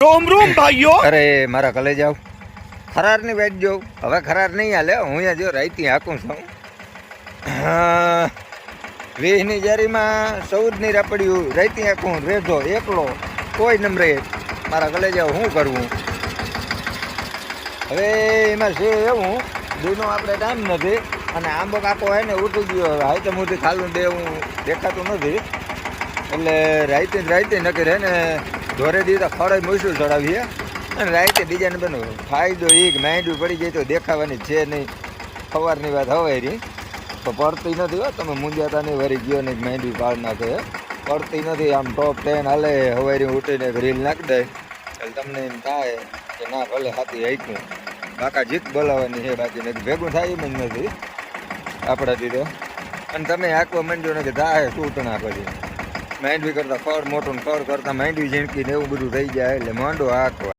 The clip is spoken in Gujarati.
રોમ રોમ ભાઈઓ. અરે મારા કલેજ આવ ખરાર ની વેટ જો હવે ખરાર નહીં હાલે હું અહીંયા જો રાઈતી હાકું છું 20 ની જારીમાં 14 ની રાપડ્યું રાઈતી હાકું રેધો એકલો કોઈ નમરે મારા કલેજ આવ શું કરવું હવે એમાં છે એવું દીનો આપણે ટાઈમ નથી અને આંબો કાકો હે ને ઉઠી ગયો હાઈ તો મોટી ખાલું દેવું દેખાતું નથી એટલે રાઈતી નક્કી રહે ને ધોરે દીધા ખરાઈ મૂસું ચડાવીએ અને રાઈતે બીજા નંબરનો ફાયદો એ કે માંડવી પડી જાય તો દેખાવાની છે નહીં સવારની વાત હવારી તો પડતી નથી હો તમે મુંજાતા નહીં વરી ગયો ને માંડવી પાડ નાખે પડતી નથી આમ ટોપ 10 હાલે હવારી ઉઠીને રીલ નાખી દે એટલે તમને એમ થાય કે ના ભલે હાથી હાઈકું બાકા જીત બોલાવવાની છે બાકી નથી ભેગું થાય એમ જ નથી આપણાથી તો અને તમે હાંકવા માંડ્યો ને કે થાય તૂટણા પછી માંડવી કરતાં ખડ મોટું ખડ કરતાં માંડવી ઝીણકી ને એવું બધું થઈ જાય એટલે માંડો હાંકવા